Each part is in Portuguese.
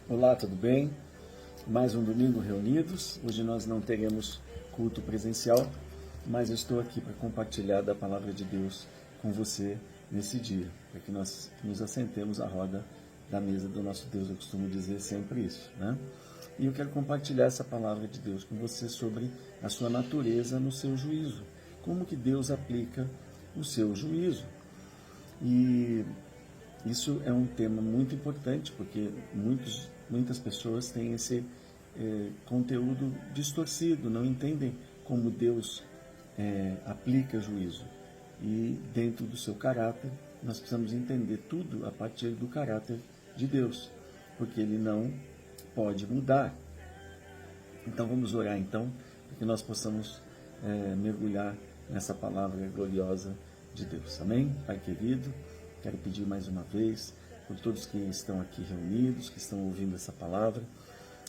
Olá, tudo bem? Mais um domingo reunidos. Hoje nós não teremos culto presencial, mas eu estou aqui para compartilhar da palavra de Deus com você nesse dia, para que nós nos assentemos à roda da mesa do nosso Deus. Eu costumo dizer sempre isso, né? E eu quero compartilhar essa palavra de Deus com você sobre a sua natureza no seu juízo. Como que Deus aplica o seu juízo. E isso é um tema muito importante, porque muitas pessoas têm esse conteúdo distorcido, não entendem como Deus aplica juízo. E dentro do seu caráter, nós precisamos entender tudo a partir do caráter de Deus, porque Ele não pode mudar. Então vamos orar então, para que nós possamos mergulhar nessa palavra gloriosa de Deus. Amém? Pai querido, quero pedir mais uma vez por todos que estão aqui reunidos, que estão ouvindo essa palavra,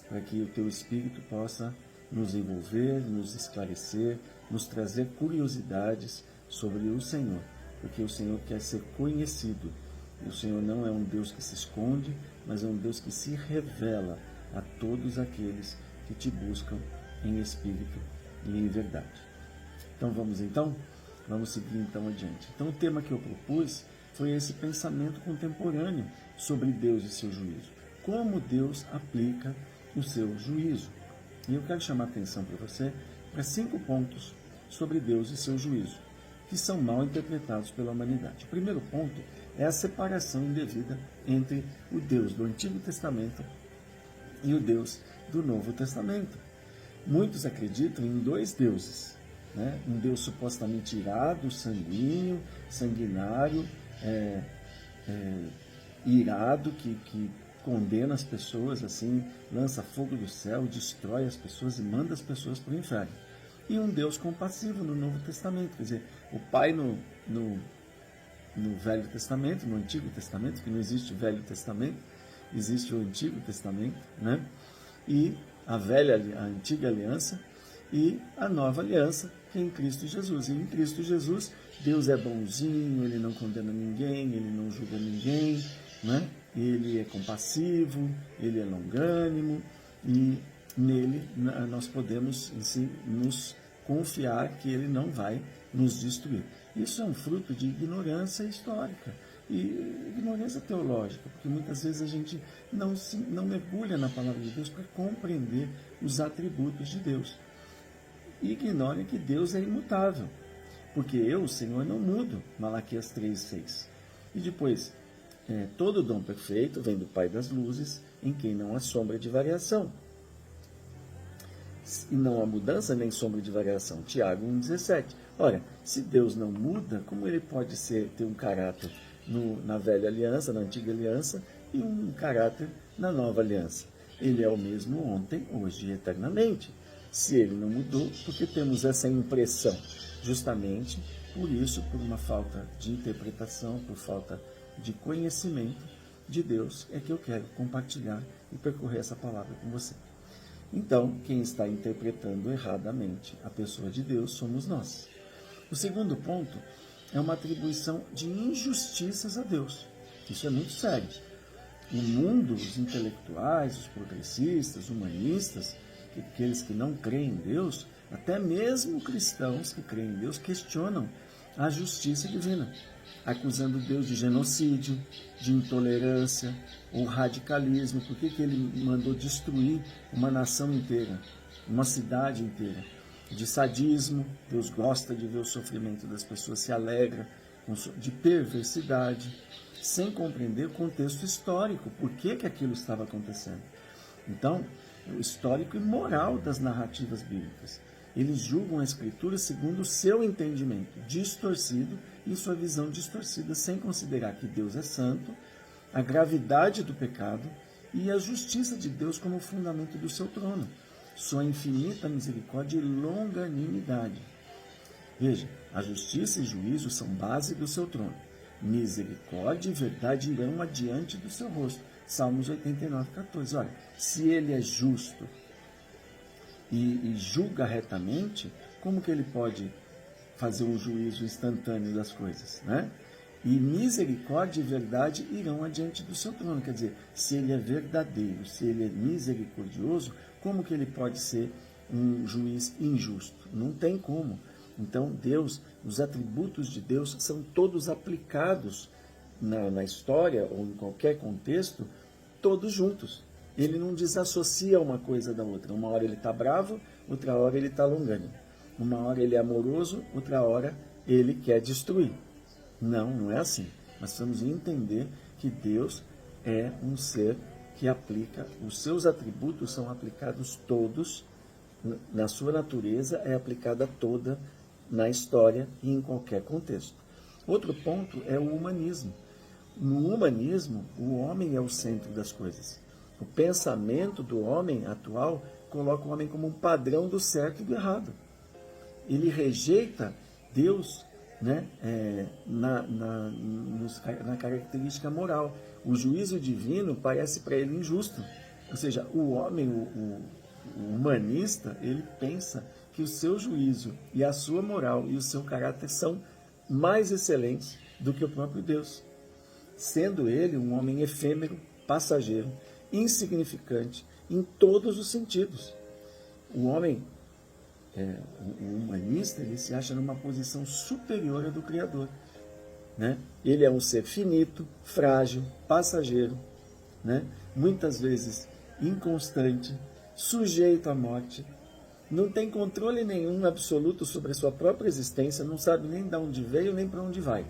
para que o Teu Espírito possa nos envolver, nos esclarecer, nos trazer curiosidades sobre o Senhor, porque o Senhor quer ser conhecido. E o Senhor não é um Deus que se esconde, mas é um Deus que se revela a todos aqueles que te buscam em espírito e em verdade. Então vamos seguir então adiante. Então o tema que eu propus foi esse pensamento contemporâneo sobre Deus e seu juízo. Como Deus aplica o seu juízo. E eu quero chamar a atenção para você para 5 pontos sobre Deus e seu juízo, que são mal interpretados pela humanidade. O primeiro ponto é a separação indevida entre o Deus do Antigo Testamento e o Deus do Novo Testamento. Muitos acreditam em 2 deuses, né? Um Deus supostamente irado, sanguíneo, sanguinário, irado, que condena as pessoas, assim, lança fogo do céu, destrói as pessoas e manda as pessoas para o inferno. E um Deus compassivo no Novo Testamento, quer dizer, o Pai no Velho Testamento, no Antigo Testamento, que não existe o Velho Testamento, existe o Antigo Testamento, né? E a antiga aliança e a nova aliança, que é em Cristo Jesus. E em Cristo Jesus, Deus é bonzinho, Ele não condena ninguém, Ele não julga ninguém, né? Ele é compassivo, Ele é longânimo, e nele nós podemos nos confiar que Ele não vai nos destruir. Isso é um fruto de ignorância histórica e ignorância teológica, porque muitas vezes a gente não mergulha na palavra de Deus para compreender os atributos de Deus. E ignora que Deus é imutável, porque eu, o Senhor, não mudo, Malaquias 3:6. E depois, todo dom perfeito vem do Pai das luzes, em quem não há sombra de variação. E não há mudança nem sombra de variação, Tiago 1,17. Ora, se Deus não muda, como Ele pode ter um caráter na velha aliança, na antiga aliança, e um caráter na nova aliança? Ele é o mesmo ontem, hoje e eternamente. Se Ele não mudou, porque temos essa impressão? Justamente por isso, por uma falta de interpretação, por falta de conhecimento de Deus, é que eu quero compartilhar e percorrer essa palavra com você. Então, quem está interpretando erradamente a pessoa de Deus somos nós. O segundo ponto é uma atribuição de injustiças a Deus. Isso é muito sério. O mundo, os intelectuais, os progressistas, humanistas, aqueles que não creem em Deus, até mesmo cristãos que creem em Deus, questionam a justiça divina, acusando Deus de genocídio, de intolerância ou radicalismo. Por que Ele mandou destruir uma nação inteira, uma cidade inteira? De sadismo, Deus gosta de ver o sofrimento das pessoas, se alegra, de perversidade, sem compreender o contexto histórico, por que aquilo estava acontecendo. Então, o histórico e moral das narrativas bíblicas. Eles julgam a Escritura segundo o seu entendimento distorcido e sua visão distorcida, sem considerar que Deus é santo, a gravidade do pecado e a justiça de Deus como fundamento do seu trono, sua infinita misericórdia e longanimidade. Veja, a justiça e juízo são base do seu trono. Misericórdia e verdade irão adiante do seu rosto. Salmos 89:14. Olha, se Ele é justo e julga retamente, como que Ele pode fazer um juízo instantâneo das coisas, né? E misericórdia e verdade irão adiante do seu trono. Quer dizer, se ele é verdadeiro, se ele é misericordioso, como que ele pode ser um juiz injusto? Não tem como. Então, Deus, os atributos de Deus são todos aplicados na história ou em qualquer contexto, todos juntos. Ele não desassocia uma coisa da outra. Uma hora ele está bravo, outra hora ele está longânimo. Uma hora ele é amoroso, outra hora ele quer destruir. Não, não é assim. Nós precisamos entender que Deus é um ser que aplica, os seus atributos são aplicados todos, na sua natureza é aplicada toda na história e em qualquer contexto. Outro ponto é o humanismo. No humanismo, o homem é o centro das coisas. O pensamento do homem atual coloca o homem como um padrão do certo e do errado. Ele rejeita Deus, né, na característica moral. O juízo divino parece para ele injusto. Ou seja, o homem, o humanista, ele pensa que o seu juízo e a sua moral e o seu caráter são mais excelentes do que o próprio Deus. Sendo ele um homem efêmero, passageiro, insignificante em todos os sentidos. O homem, o humanista, ele se acha numa posição superior à do Criador. Né? Ele é um ser finito, frágil, passageiro, né? Muitas vezes inconstante, sujeito à morte, não tem controle nenhum absoluto sobre a sua própria existência, não sabe nem de onde veio nem para onde vai.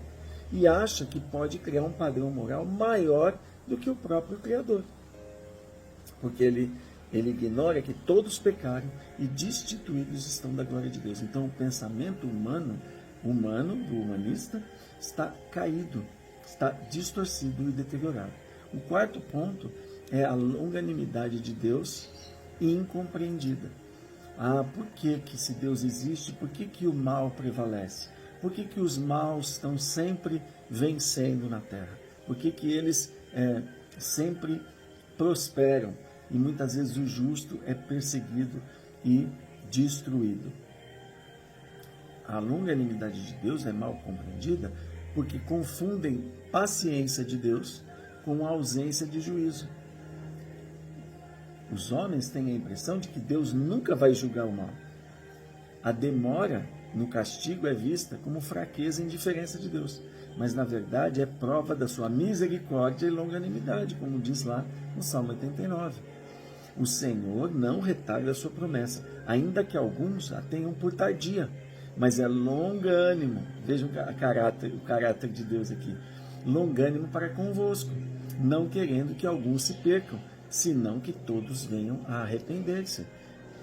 E acha que pode criar um padrão moral maior do que o próprio Criador. Porque ele ignora que todos pecaram e destituídos estão da glória de Deus. Então o pensamento humano do humanista está caído, está distorcido e deteriorado. O quarto ponto é a longanimidade de Deus incompreendida. Por que se Deus existe, por que o mal prevalece? Por que os maus estão sempre vencendo na terra? Por que eles sempre prosperam? E muitas vezes o justo é perseguido e destruído. A longanimidade de Deus é mal compreendida porque confundem paciência de Deus com a ausência de juízo. Os homens têm a impressão de que Deus nunca vai julgar o mal. A demora no castigo é vista como fraqueza e indiferença de Deus, mas na verdade é prova da sua misericórdia e longanimidade, como diz lá no Salmo 89. O Senhor não retarda a sua promessa, ainda que alguns a tenham por tardia, mas é longânimo. Vejam o caráter de Deus aqui. Longânimo para convosco, não querendo que alguns se percam, senão que todos venham a arrepender-se.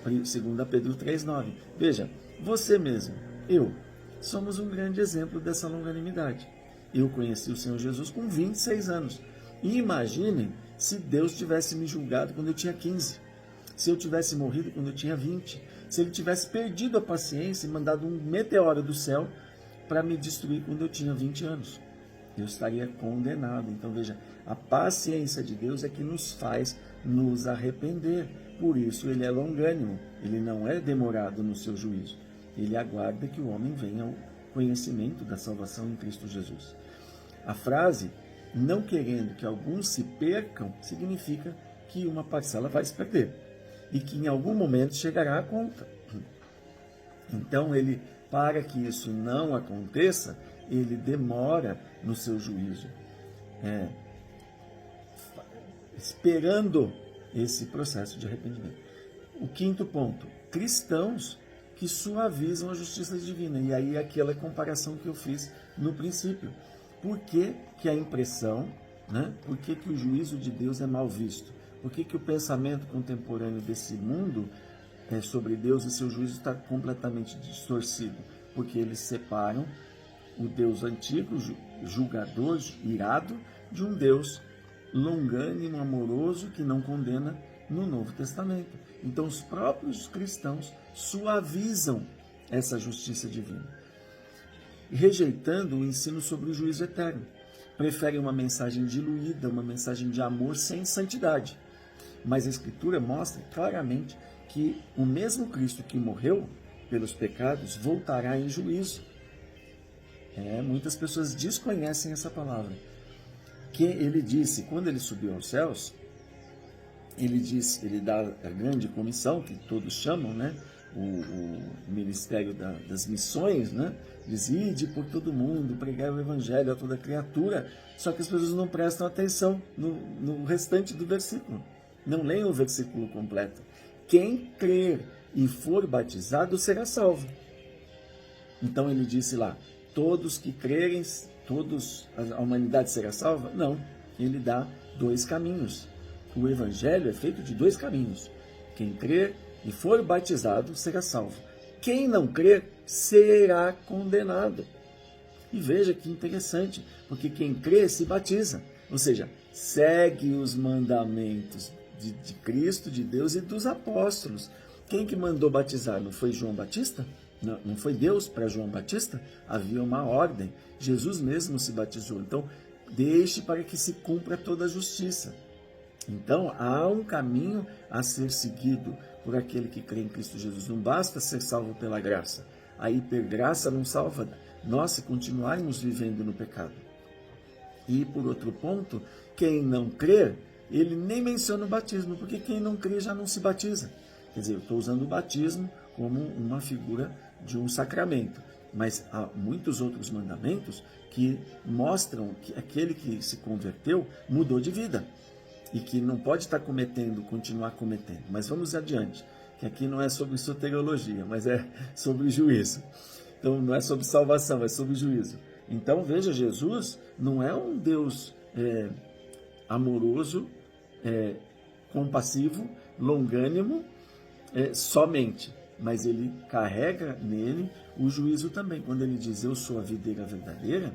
2 Pedro 3,9. Veja, você mesmo, eu, somos um grande exemplo dessa longanimidade. Eu conheci o Senhor Jesus com 26 anos. E imaginem se Deus tivesse me julgado quando eu tinha 15. Se eu tivesse morrido quando eu tinha 20. Se ele tivesse perdido a paciência e mandado um meteoro do céu para me destruir quando eu tinha 20 anos. Eu estaria condenado. Então veja, a paciência de Deus é que nos faz nos arrepender. Por isso ele é longânimo, ele não é demorado no seu juízo. Ele aguarda que o homem venha ao conhecimento da salvação em Cristo Jesus. A frase, não querendo que alguns se percam, significa que uma parcela vai se perder e que em algum momento chegará a conta. Então ele, para que isso não aconteça, ele demora no seu juízo, esperando esse processo de arrependimento. O quinto ponto, cristãos que suavizam a justiça divina. E aí aquela comparação que eu fiz no princípio. Por que a impressão, por que o juízo de Deus é mal visto? Por que o pensamento contemporâneo desse mundo sobre Deus e seu juízo está completamente distorcido? Porque eles separam o Deus antigo, julgador, irado, de um Deus longânimo, amoroso, que não condena no Novo Testamento. Então os próprios cristãos suavizam essa justiça divina, rejeitando o ensino sobre o juízo eterno. Preferem uma mensagem diluída, uma mensagem de amor sem santidade. Mas a Escritura mostra claramente que o mesmo Cristo que morreu pelos pecados voltará em juízo. Muitas pessoas desconhecem essa palavra. Que ele disse, quando ele subiu aos céus, ele dá a grande comissão, que todos chamam, né? O ministério das missões, né? Diz, ide por todo mundo, pregar o evangelho a toda criatura. Só que as pessoas não prestam atenção no restante do versículo. Não leem o versículo completo. Quem crer e for batizado será salvo. Então ele disse lá, todos que crerem, a humanidade será salva? Não, ele dá 2 caminhos. O evangelho é feito de 2 caminhos. Quem crer e for batizado será salvo. Quem não crer será condenado. E veja que interessante, porque quem crê se batiza, ou seja, segue os mandamentos de Cristo, de Deus e dos apóstolos. Quem que mandou batizar? Não foi João Batista? Não foi Deus para João Batista? Havia uma ordem. Jesus mesmo se batizou. Então, deixe para que se cumpra toda a justiça. Então, há um caminho a ser seguido por aquele que crê em Cristo Jesus. Não basta ser salvo pela graça. A hipergraça não salva nós se continuarmos vivendo no pecado. E, por outro ponto, quem não crer, ele nem menciona o batismo, porque quem não crê já não se batiza. Quer dizer, eu estou usando o batismo como uma figura de um sacramento. Mas há muitos outros mandamentos que mostram que aquele que se converteu mudou de vida. E que não pode estar continuar cometendo. Mas vamos adiante, que aqui não é sobre soteriologia, mas é sobre juízo. Então não é sobre salvação, é sobre juízo. Então veja, Jesus não é um Deus amoroso, compassivo, longânimo, somente, mas ele carrega nele o juízo também. Quando ele diz, eu sou a videira verdadeira,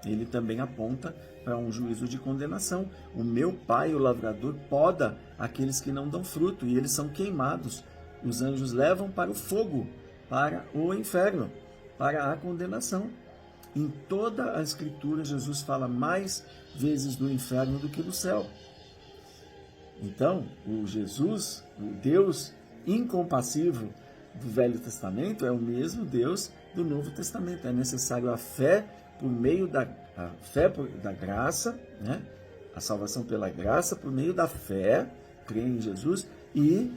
ele também aponta para um juízo de condenação. O meu pai, o lavrador, poda aqueles que não dão fruto, e eles são queimados. Os anjos levam para o fogo, para o inferno, para a condenação. Em toda a Escritura, Jesus fala mais vezes do inferno do que do céu. Então, o Jesus, o Deus incompassivo do Velho Testamento, é o mesmo Deus do Novo Testamento. É necessário a fé por meio da graça, né? A salvação pela graça, por meio da fé, crer em Jesus, e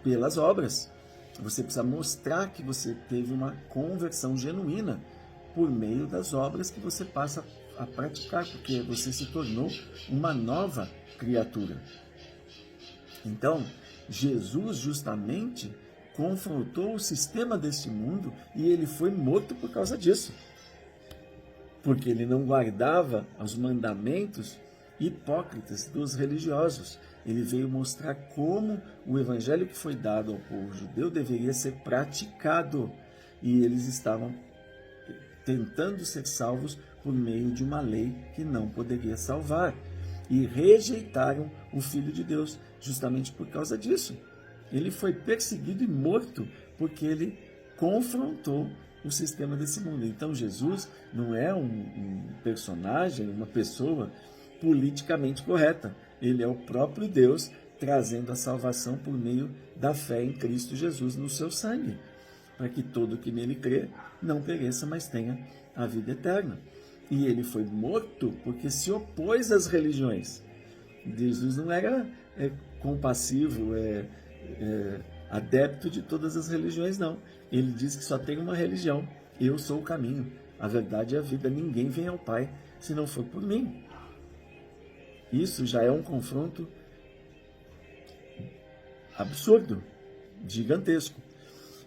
pelas obras. Você precisa mostrar que você teve uma conversão genuína por meio das obras que você passa a praticar, porque você se tornou uma nova criatura. Então, Jesus justamente confrontou o sistema deste mundo e ele foi morto por causa disso. Porque ele não guardava os mandamentos hipócritas dos religiosos. Ele veio mostrar como o evangelho que foi dado ao povo judeu deveria ser praticado. E eles estavam tentando ser salvos por meio de uma lei que não poderia salvar. E rejeitaram o Filho de Deus justamente por causa disso. Ele foi perseguido e morto porque ele confrontou o sistema desse mundo. Então Jesus não é um personagem, uma pessoa politicamente correta. Ele é o próprio Deus trazendo a salvação por meio da fé em Cristo Jesus no seu sangue, para que todo que nele crê não pereça, mas tenha a vida eterna. E ele foi morto porque se opôs às religiões. Jesus não era compassivo, adepto de todas as religiões, não. Ele diz que só tem uma religião: eu sou o caminho, a verdade e a vida. Ninguém vem ao Pai se não for por mim. Isso já é um confronto absurdo, gigantesco.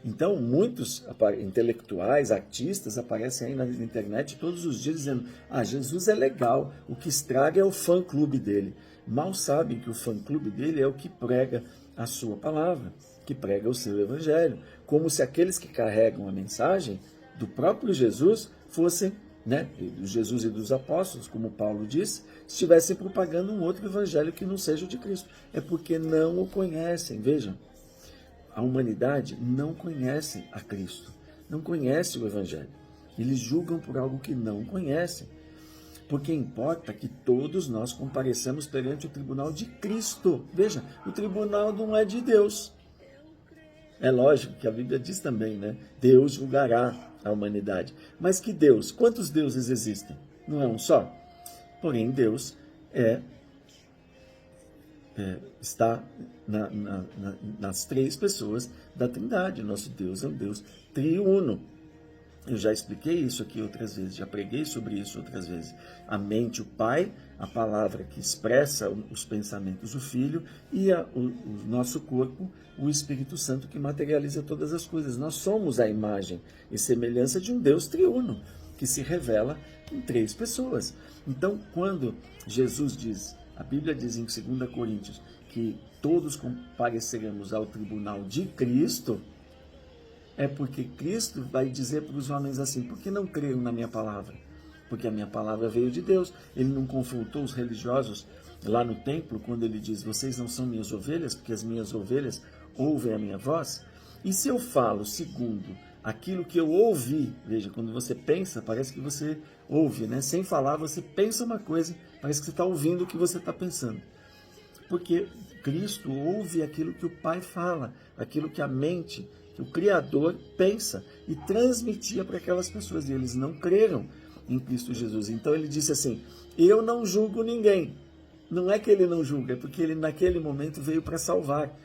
Então, muitos intelectuais, artistas aparecem aí na internet todos os dias dizendo: Jesus é legal, o que estraga é o fã-clube dele. Mal sabem que o fã-clube dele é o que prega a sua palavra, que prega o seu evangelho, como se aqueles que carregam a mensagem do próprio Jesus fossem, do Jesus e dos apóstolos, como Paulo disse, estivessem propagando um outro evangelho que não seja o de Cristo. É porque não o conhecem. Vejam, a humanidade não conhece a Cristo, não conhece o evangelho. Eles julgam por algo que não conhecem. Porque importa que todos nós compareçamos perante o tribunal de Cristo. Veja, o tribunal não é de Deus. É lógico que a Bíblia diz também, Deus julgará a humanidade. Mas que Deus? Quantos deuses existem? Não é um só? Porém, Deus está nas três pessoas da Trindade. Nosso Deus é um Deus triuno. Eu já expliquei isso aqui outras vezes, já preguei sobre isso outras vezes. A mente, o Pai, a palavra que expressa os pensamentos, o Filho, e o nosso corpo, o Espírito Santo, que materializa todas as coisas. Nós somos a imagem e semelhança de um Deus triuno, que se revela em três pessoas. Então, quando Jesus diz, a Bíblia diz em 2 Coríntios, que todos compareceremos ao tribunal de Cristo, é porque Cristo vai dizer para os homens assim: por que não creram na minha palavra? Porque a minha palavra veio de Deus. Ele não confrontou os religiosos lá no templo, quando ele diz: vocês não são minhas ovelhas, porque as minhas ovelhas ouvem a minha voz? E se eu falo segundo aquilo que eu ouvi? Veja, quando você pensa, parece que você ouve, né? Sem falar, você pensa uma coisa, parece que você está ouvindo o que você está pensando. Porque Cristo ouve aquilo que o Pai fala, aquilo que a mente, que o Criador pensa e transmitia para aquelas pessoas, e eles não creram em Cristo Jesus. Então ele disse assim: eu não julgo ninguém. Não é que ele não julga, é porque ele naquele momento veio para salvar.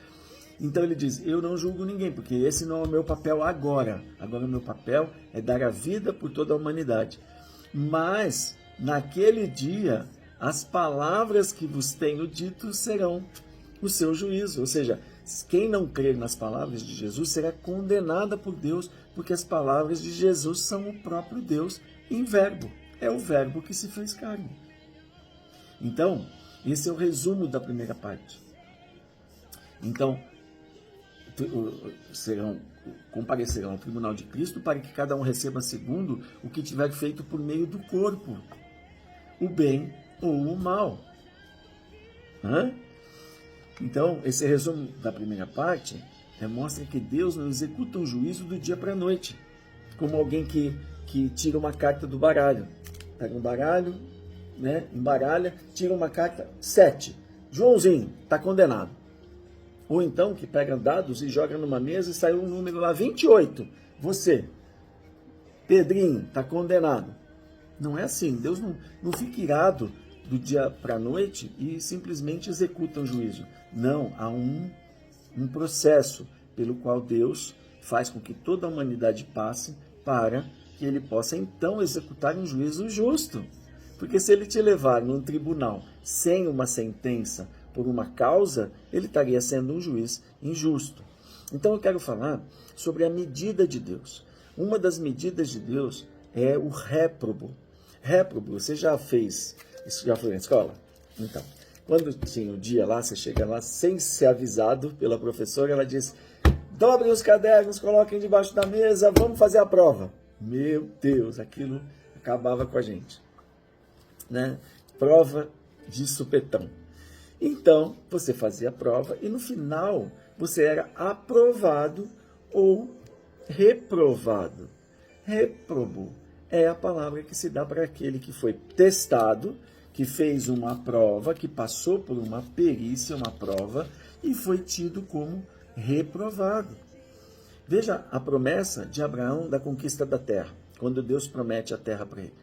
Então ele diz: eu não julgo ninguém, porque esse não é o meu papel agora. Agora o meu papel é dar a vida por toda a humanidade. Mas naquele dia, as palavras que vos tenho dito serão o seu juízo. Ou seja, quem não crer nas palavras de Jesus será condenada por Deus, porque as palavras de Jesus são o próprio Deus em verbo. É o verbo que se fez carne. Então, esse é o resumo da primeira parte. Então, comparecerão ao tribunal de Cristo para que cada um receba segundo o que tiver feito por meio do corpo, o bem ou o mal. Então, esse resumo da primeira parte mostra que Deus não executa um juízo do dia para a noite, como alguém que tira uma carta do baralho. Pega um baralho, né, embaralha, tira uma carta, 7. Joãozinho, está condenado. Ou então que pega dados e joga numa mesa e sai um número lá, 28. Você, Pedrinho, está condenado. Não é assim. Deus não fica irado do dia para a noite e simplesmente executa um juízo. Não, há um processo pelo qual Deus faz com que toda a humanidade passe para que ele possa então executar um juízo justo. Porque se ele te levar num tribunal sem uma sentença por uma causa, ele estaria sendo um juiz injusto. Então eu quero falar sobre a medida de Deus. Uma das medidas de Deus é o réprobo. Réprobo, você já fez, isso já foi na escola? Então, quando tinha o dia lá, você chega lá sem ser avisado pela professora, ela diz: dobrem os cadernos, coloquem debaixo da mesa, vamos fazer a prova. Meu Deus, aquilo acabava com a gente, né? Prova de supetão. Então, você fazia a prova e no final você era aprovado ou reprovado. Réprobo é a palavra que se dá para aquele que foi testado, que fez uma prova, que passou por uma perícia, uma prova, e foi tido como reprovado. Veja a promessa de Abraão da conquista da terra, quando Deus promete a terra para ele.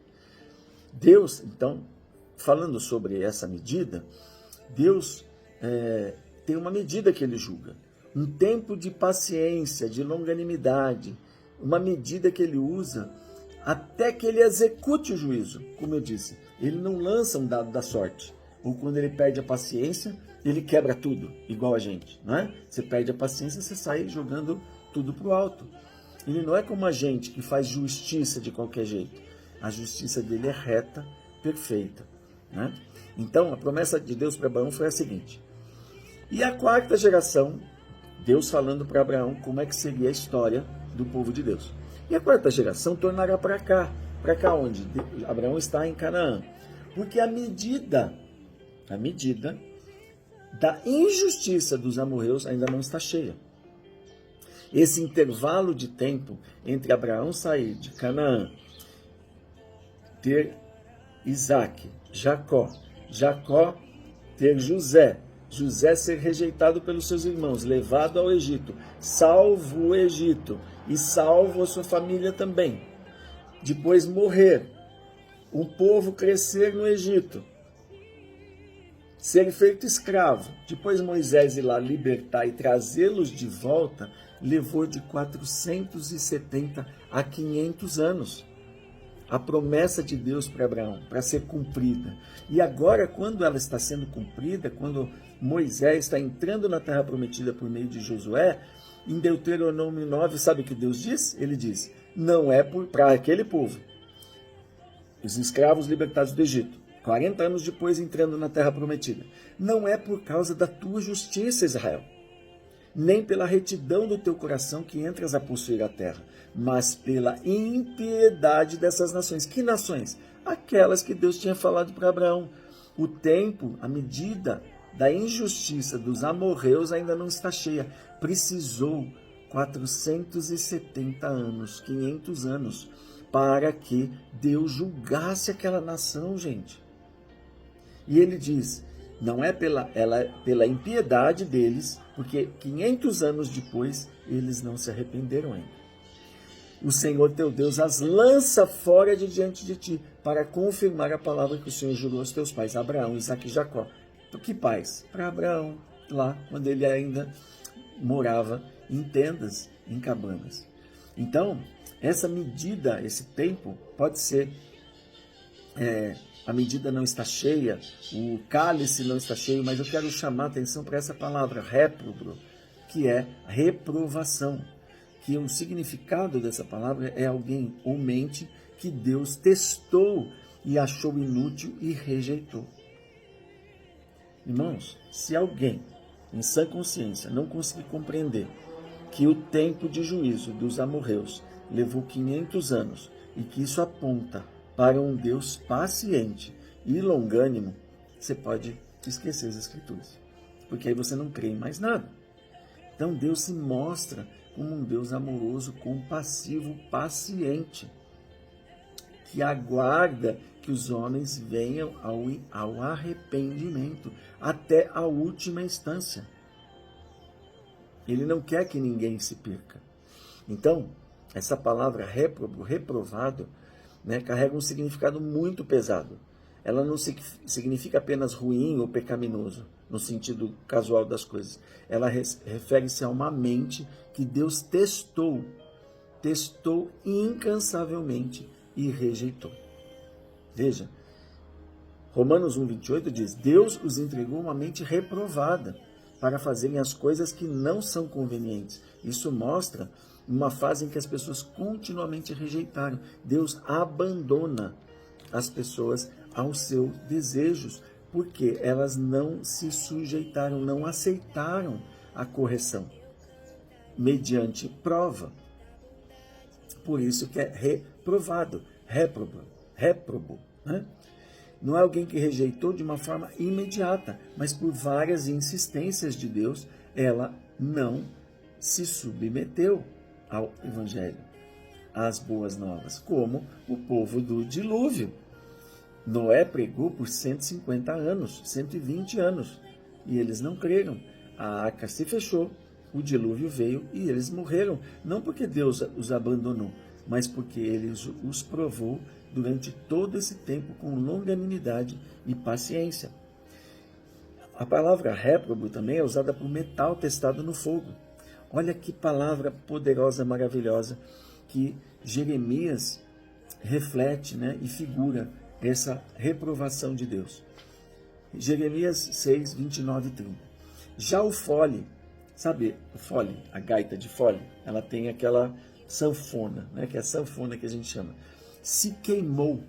Deus, então, falando sobre essa medida, Deus tem uma medida que ele julga, um tempo de paciência, de longanimidade, uma medida que ele usa até que ele execute o juízo. Como eu disse, ele não lança um dado da sorte, ou quando ele perde a paciência, ele quebra tudo, igual a gente, não é? Você perde a paciência, você sai jogando tudo para o alto. Ele não é como a gente que faz justiça de qualquer jeito. A justiça dele é reta, perfeita, né? Então, a promessa de Deus para Abraão foi a seguinte: e a quarta geração, Deus falando para Abraão como é que seria a história do povo de Deus. E a quarta geração tornará para cá onde? Abraão está em Canaã. Porque a medida da injustiça dos amorreus ainda não está cheia. Esse intervalo de tempo entre Abraão sair de Canaã, ter Isaac, Jacó ter José ser rejeitado pelos seus irmãos, levado ao Egito, salvo o Egito e salvo a sua família também. depois morrer, um povo crescer no Egito, ser feito escravo, depois Moisés ir lá libertar e trazê-los de volta, levou de 470 a 500 anos. A promessa de Deus para Abraão, para ser cumprida. E agora, quando ela está sendo cumprida, quando Moisés está entrando na terra prometida por meio de Josué, em Deuteronômio 9, sabe o que Deus diz? Ele diz, não é para aquele povo, os escravos libertados do Egito, 40 anos depois entrando na terra prometida, não é por causa da tua justiça, Israel, nem pela retidão do teu coração que entras a possuir a terra, mas pela impiedade dessas nações. Que nações? Aquelas que Deus tinha falado para Abraão. O tempo, a medida da injustiça dos amorreus ainda não está cheia. Precisou 470 anos, 500 anos, para que Deus julgasse aquela nação, gente. E ele diz, não é pela impiedade deles, porque 500 anos depois eles não se arrependeram ainda. O Senhor teu Deus as lança fora de diante de ti, para confirmar a palavra que o Senhor jurou aos teus pais, Abraão, Isaque e Jacó. Por que pais? Para Abraão, lá, quando ele ainda morava em tendas, em cabanas. Então, essa medida, esse tempo, pode ser, a medida não está cheia, o cálice não está cheio, mas eu quero chamar a atenção para essa palavra, réprobo, que é reprovação. Que o significado dessa palavra é alguém ou mente que Deus testou e achou inútil e rejeitou. Irmãos, se alguém, em sã consciência, não conseguir compreender que o tempo de juízo dos amorreus levou 500 anos e que isso aponta para um Deus paciente e longânimo, você pode esquecer as Escrituras, porque aí você não crê em mais nada. Então Deus se mostra como um Deus amoroso, compassivo, paciente, que aguarda que os homens venham ao arrependimento, até a última instância. Ele não quer que ninguém se perca. Então, essa palavra réprobo, reprovado, carrega um significado muito pesado. Ela não significa apenas ruim ou pecaminoso, no sentido casual das coisas. Ela refere-se a uma mente que Deus testou incansavelmente e rejeitou. Veja, Romanos 1,28 diz, Deus os entregou uma mente reprovada para fazerem as coisas que não são convenientes. Isso mostra uma fase em que as pessoas continuamente rejeitaram. Deus abandona as pessoas aos seus desejos, porque elas não se sujeitaram, não aceitaram a correção, mediante prova. Por isso que é reprovado, réprobo. Não é alguém que rejeitou de uma forma imediata, mas por várias insistências de Deus, ela não se submeteu ao Evangelho, às boas novas, como o povo do dilúvio. Noé pregou por 150 anos, 120 anos, e eles não creram. A arca se fechou, o dilúvio veio e eles morreram, não porque Deus os abandonou, mas porque ele os provou durante todo esse tempo com longanimidade e paciência. A palavra réprobo também é usada por metal testado no fogo. Olha que palavra poderosa, maravilhosa, que Jeremias reflete, e figura essa reprovação de Deus. Jeremias 6, 29 e 30. Já o fole, sabe o fole, a gaita de fole, ela tem aquela sanfona, que é a sanfona que a gente chama, se queimou.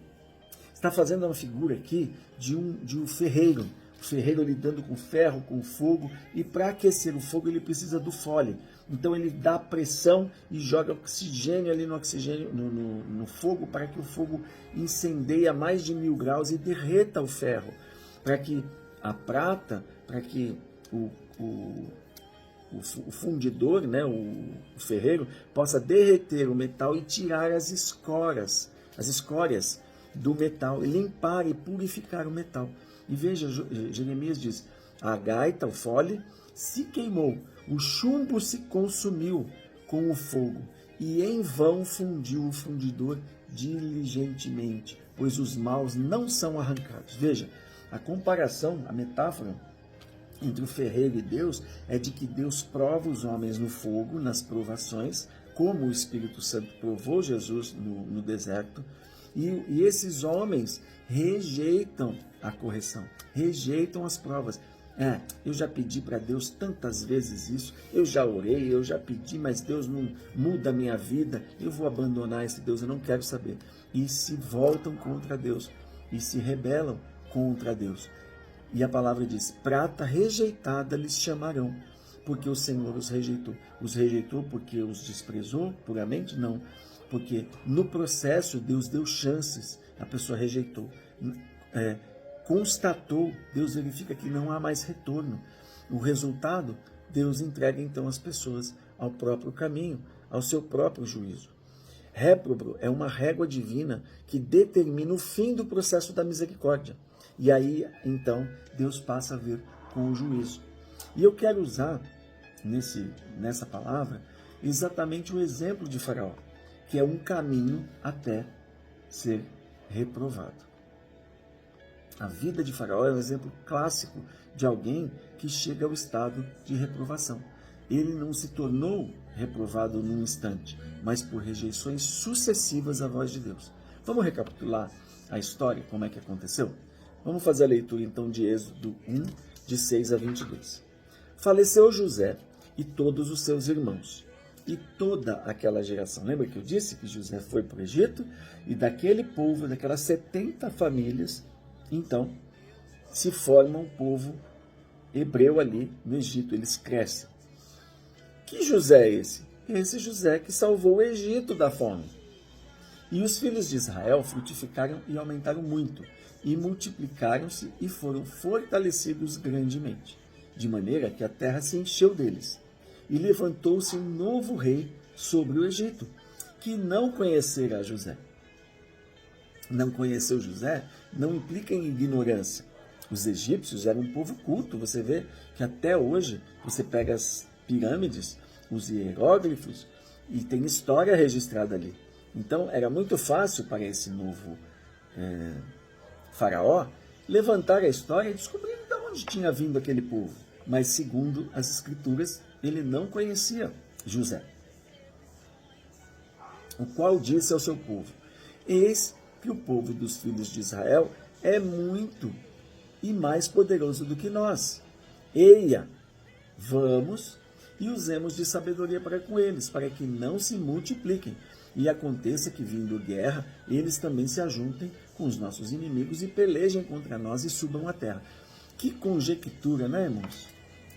Está fazendo uma figura aqui de um ferreiro, o ferreiro lidando com ferro, com fogo, e para aquecer o fogo ele precisa do fole. Então ele dá pressão e joga oxigênio ali no fogo, para que o fogo incendeie a mais de 1000 graus e derreta o ferro, para que a prata, para que o fundidor, o ferreiro, possa derreter o metal e tirar as escórias do metal, e limpar e purificar o metal. E veja, Jeremias diz, a gaita, o fole, se queimou, o chumbo se consumiu com o fogo, e em vão fundiu o fundidor diligentemente, pois os maus não são arrancados. Veja, a comparação, a metáfora entre o ferreiro e Deus é de que Deus prova os homens no fogo, nas provações, como o Espírito Santo provou Jesus no deserto, e esses homens rejeitam a correção, rejeitam as provas. Eu já pedi para Deus tantas vezes isso, eu já orei, eu já pedi, mas Deus não muda a minha vida, eu vou abandonar esse Deus, eu não quero saber. E se voltam contra Deus, e se rebelam contra Deus. E a palavra diz, prata rejeitada lhes chamarão, porque o Senhor os rejeitou. Os rejeitou porque os desprezou puramente? Não, porque no processo Deus deu chances, a pessoa rejeitou. Constatou, Deus verifica que não há mais retorno. O resultado, Deus entrega então as pessoas ao próprio caminho, ao seu próprio juízo. Réprobo é uma régua divina que determina o fim do processo da misericórdia. E aí, então, Deus passa a ver com o juízo. E eu quero usar, nessa palavra, exatamente o exemplo de Faraó, que é um caminho até ser reprovado. A vida de Faraó é um exemplo clássico de alguém que chega ao estado de reprovação. Ele não se tornou reprovado num instante, mas por rejeições sucessivas à voz de Deus. Vamos recapitular a história, como é que aconteceu? Vamos fazer a leitura então de Êxodo 1, de 6 a 22. Faleceu José e todos os seus irmãos, e toda aquela geração. Lembra que eu disse que José foi para o Egito? E daquele povo, daquelas 70 famílias, então, se forma um povo hebreu ali no Egito, eles crescem. Que José é esse? Esse José que salvou o Egito da fome. E os filhos de Israel frutificaram e aumentaram muito, e multiplicaram-se e foram fortalecidos grandemente, de maneira que a terra se encheu deles. E levantou-se um novo rei sobre o Egito, que não conhecera José. Não conheceu José não implica em ignorância. Os egípcios eram um povo culto. Você vê que até hoje você pega as pirâmides, os hieróglifos, e tem história registrada ali. Então era muito fácil para esse novo faraó levantar a história e descobrir de onde tinha vindo aquele povo. Mas segundo as escrituras, ele não conhecia José, o qual disse ao seu povo: eis que o povo dos filhos de Israel é muito e mais poderoso do que nós. Eia, vamos e usemos de sabedoria para com eles, para que não se multipliquem, e aconteça que, vindo guerra, eles também se ajuntem com os nossos inimigos e pelejem contra nós e subam a terra. Que conjectura, né, irmãos?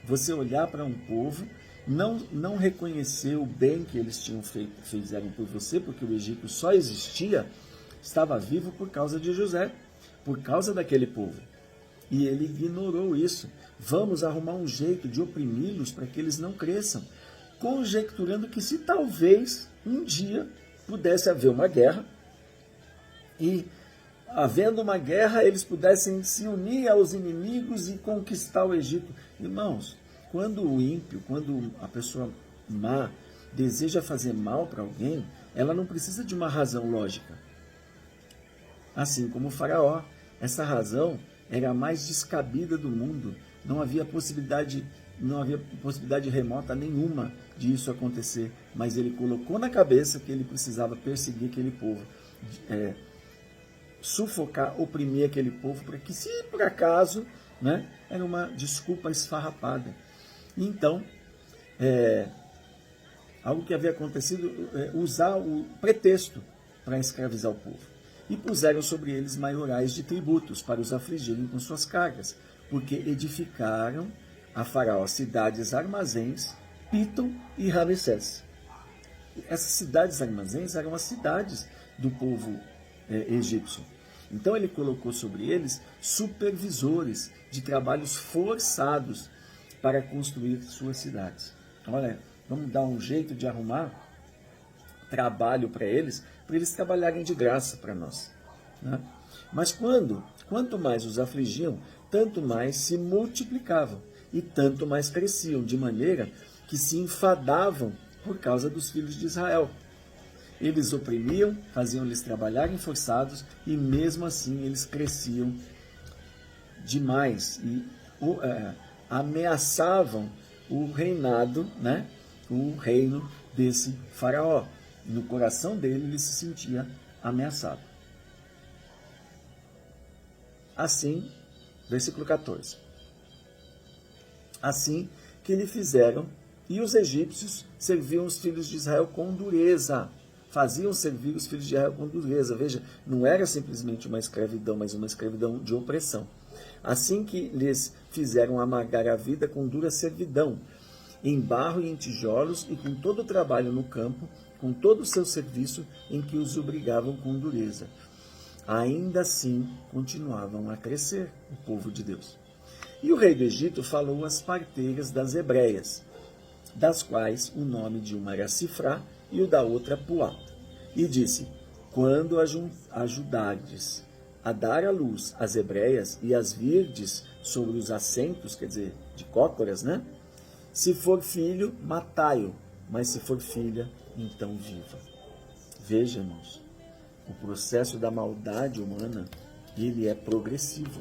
Você olhar para um povo, não reconhecer o bem que eles fizeram por você, porque o Egito só existia, estava vivo por causa de José, por causa daquele povo. E ele ignorou isso. Vamos arrumar um jeito de oprimi-los para que eles não cresçam, conjecturando que se talvez um dia pudesse haver uma guerra e, havendo uma guerra, eles pudessem se unir aos inimigos e conquistar o Egito. Irmãos, quando o ímpio, quando a pessoa má deseja fazer mal para alguém, ela não precisa de uma razão lógica. Assim como o faraó, essa razão era a mais descabida do mundo. Não havia possibilidade remota nenhuma de isso acontecer, mas ele colocou na cabeça que ele precisava perseguir aquele povo, sufocar, oprimir aquele povo, para que, se por acaso, né, era uma desculpa esfarrapada. Então, algo que havia acontecido, usar o pretexto para escravizar o povo. E puseram sobre eles maiorais de tributos para os afligirem com suas cargas, porque edificaram a Faraó cidades armazéns, Pítom e Ramsés. Essas cidades armazéns eram as cidades do povo egípcio. Então ele colocou sobre eles supervisores de trabalhos forçados para construir suas cidades. Olha, vamos dar um jeito de arrumar trabalho para eles trabalharem de graça para nós, né? Mas quanto mais os afligiam, tanto mais se multiplicavam e tanto mais cresciam, de maneira que se enfadavam por causa dos filhos de Israel. eles oprimiam, faziam-lhes trabalharem forçados e mesmo assim eles cresciam demais e ameaçavam o reinado, né? O reino desse faraó. No coração dele ele se sentia ameaçado. Assim, versículo 14. Assim que lhe fizeram, e os egípcios serviam os filhos de Israel com dureza. Faziam servir os filhos de Israel com dureza. Veja, não era simplesmente uma escravidão, mas uma escravidão de opressão. Assim que lhes fizeram amargar a vida com dura servidão, em barro e em tijolos, e com todo o trabalho no campo, com todo o seu serviço, em que os obrigavam com dureza. Ainda assim, continuavam a crescer, o povo de Deus. E o rei do Egito falou às parteiras das hebreias, das quais o nome de uma era Sifrá e o da outra Puá. E disse, quando ajudardes a dar à luz as hebreias e as virdes sobre os assentos, quer dizer, de cócoras, né? Se for filho, matai-o, mas se for filha, então viva. Veja, irmãos, o processo da maldade humana, ele é progressivo.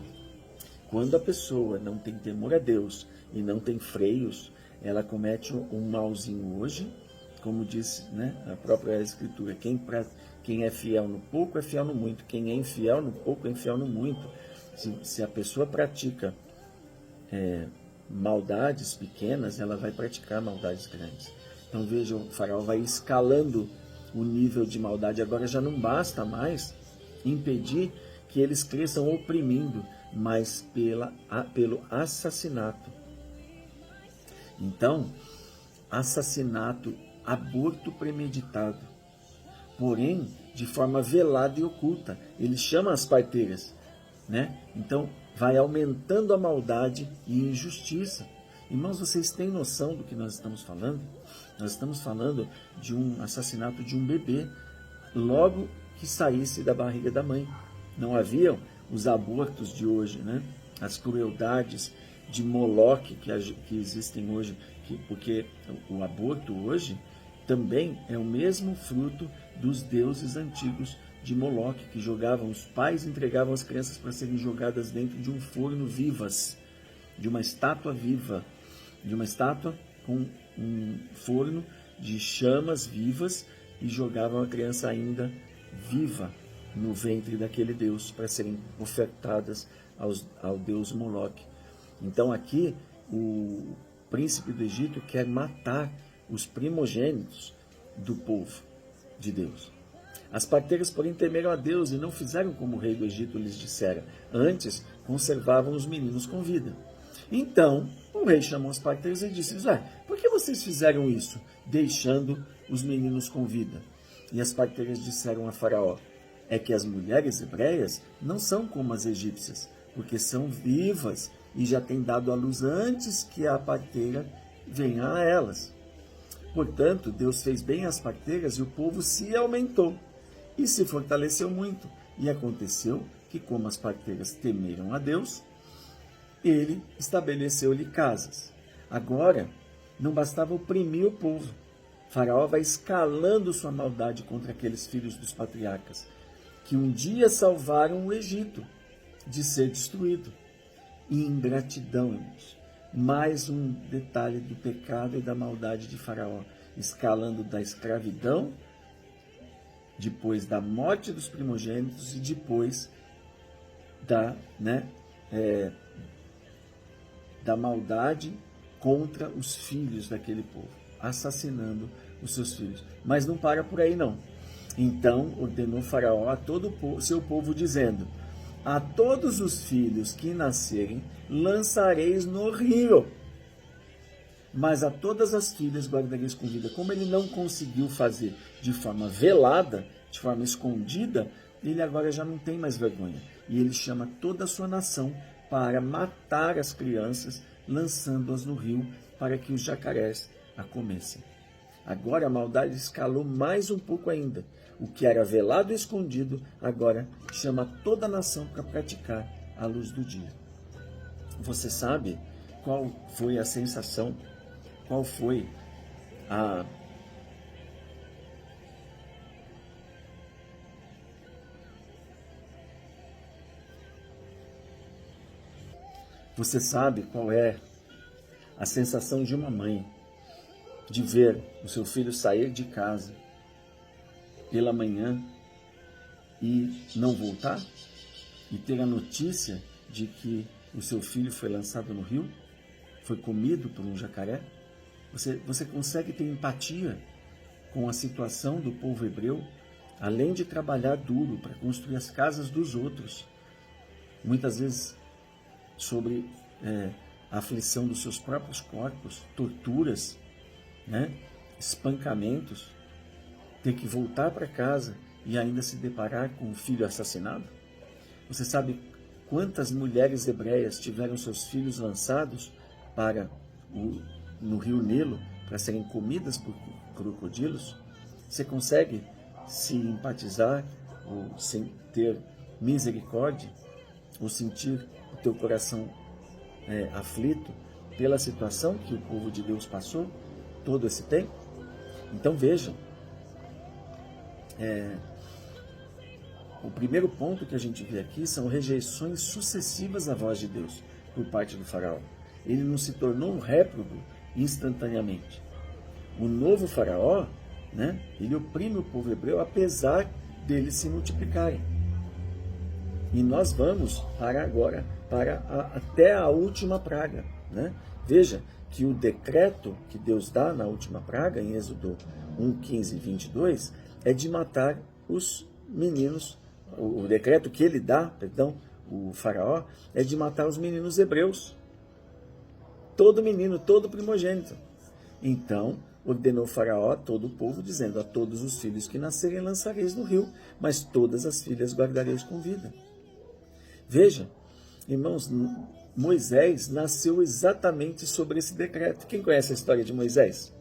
Quando a pessoa não tem temor a Deus e não tem freios, ela comete um malzinho hoje, como diz, né, a própria Escritura, quem é fiel no pouco é fiel no muito, quem é infiel no pouco é infiel no muito. Se a pessoa pratica maldades pequenas, ela vai praticar maldades grandes. Então veja, o faraó vai escalando o nível de maldade. Agora já não basta mais impedir que eles cresçam oprimindo, mas pelo assassinato. Então, assassinato, aborto premeditado, porém de forma velada e oculta. Ele chama as parteiras, né? Então, vai aumentando a maldade e injustiça. Irmãos, vocês têm noção do que nós estamos falando? Nós estamos falando de um assassinato de um bebê, logo que saísse da barriga da mãe. Não haviam os abortos de hoje, né? As crueldades de Moloque que existem hoje, porque o aborto hoje também é o mesmo fruto dos deuses antigos de Moloque, que jogavam, os pais entregavam as crianças para serem jogadas dentro de um forno vivas, de uma estátua viva, de uma estátua com um forno de chamas vivas, e jogavam a criança ainda viva no ventre daquele deus para serem ofertadas ao deus Moloque. Então aqui o príncipe do Egito quer matar os primogênitos do povo de Deus. As parteiras, porém, temeram a Deus e não fizeram como o rei do Egito lhes dissera. Antes, conservavam os meninos com vida. Então, o rei chamou as parteiras e disse, por que vocês fizeram isso, deixando os meninos com vida? E as parteiras disseram a Faraó, é que as mulheres hebreias não são como as egípcias, porque são vivas e já têm dado à luz antes que a parteira venha a elas. Portanto, Deus fez bem às parteiras e o povo se aumentou e se fortaleceu muito. E aconteceu que, como as parteiras temeram a Deus, ele estabeleceu-lhe casas. Agora, não bastava oprimir o povo. Faraó vai escalando sua maldade contra aqueles filhos dos patriarcas, que um dia salvaram o Egito de ser destruído. E ingratidão, irmãos. Mais um detalhe do pecado e da maldade de Faraó, escalando da escravidão, depois da morte dos primogênitos e depois da maldade contra os filhos daquele povo, assassinando os seus filhos. Mas não para por aí não. Então ordenou Faraó a todo o seu povo, dizendo, a todos os filhos que nascerem lançareis no rio, mas a todas as filhas guardareis com vida. Como ele não conseguiu fazer de forma velada, de forma escondida, ele agora já não tem mais vergonha. E ele chama toda a sua nação para matar as crianças, lançando-as no rio, para que os jacarés a comessem. Agora a maldade escalou mais um pouco ainda. O que era velado e escondido, agora chama toda a nação para praticar à luz do dia. Você sabe qual foi a sensação, qual foi Você sabe qual é a sensação de uma mãe de ver o seu filho sair de casa pela manhã e não voltar? E ter a notícia de que o seu filho foi lançado no rio? Foi comido por um jacaré? Você consegue ter empatia com a situação do povo hebreu, além de trabalhar duro para construir as casas dos outros, muitas vezes sobre a aflição dos seus próprios corpos, torturas, espancamentos, ter que voltar para casa e ainda se deparar com um filho assassinado? Você sabe quantas mulheres hebreias tiveram seus filhos lançados no rio Nilo para serem comidas por crocodilos? Você consegue se empatizar ou ter misericórdia ou sentir o teu coração aflito pela situação que o povo de Deus passou todo esse tempo? Então vejam, o primeiro ponto que a gente vê aqui são rejeições sucessivas à voz de Deus por parte do faraó. Ele não se tornou um réprobo instantaneamente. O novo faraó, ele oprime o povo hebreu apesar deles se multiplicarem. E nós vamos até a última praga. Veja que o decreto que Deus dá na última praga, em Êxodo 1, 15 e 22, é de matar os meninos. O decreto que ele dá, o faraó, é de matar os meninos hebreus. Todo menino, todo primogênito. Então, ordenou o faraó a todo o povo, dizendo: a todos os filhos que nascerem lançareis no rio, mas todas as filhas guardareis com vida. Veja, irmãos, Moisés nasceu exatamente sobre esse decreto. Quem conhece a história de Moisés?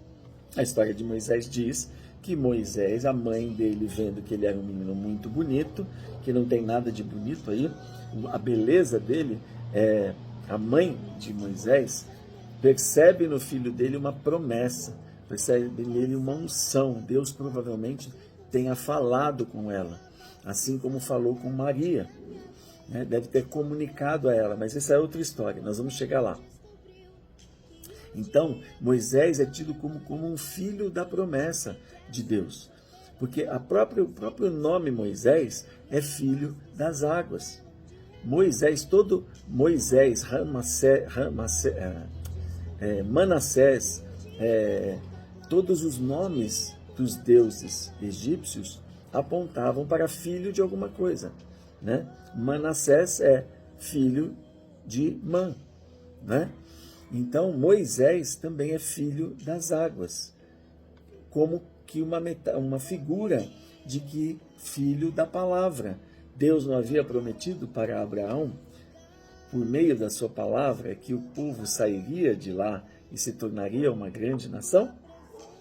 A história de Moisés diz que Moisés, a mãe dele, vendo que ele era um menino muito bonito, que não tem nada de bonito aí, a beleza dele, a mãe de Moisés percebe no filho dele uma promessa, percebe nele uma unção. Deus provavelmente tenha falado com ela, assim como falou com Maria. Deve ter comunicado a ela, mas essa é outra história, nós vamos chegar lá. Então, Moisés é tido como um filho da promessa de Deus, porque o próprio nome Moisés é filho das águas. Manassés, todos os nomes dos deuses egípcios apontavam para filho de alguma coisa. Manassés é filho de Man. Então, Moisés também é filho das águas, como que uma figura de que filho da palavra. Deus não havia prometido para Abraão, por meio da sua palavra, que o povo sairia de lá e se tornaria uma grande nação?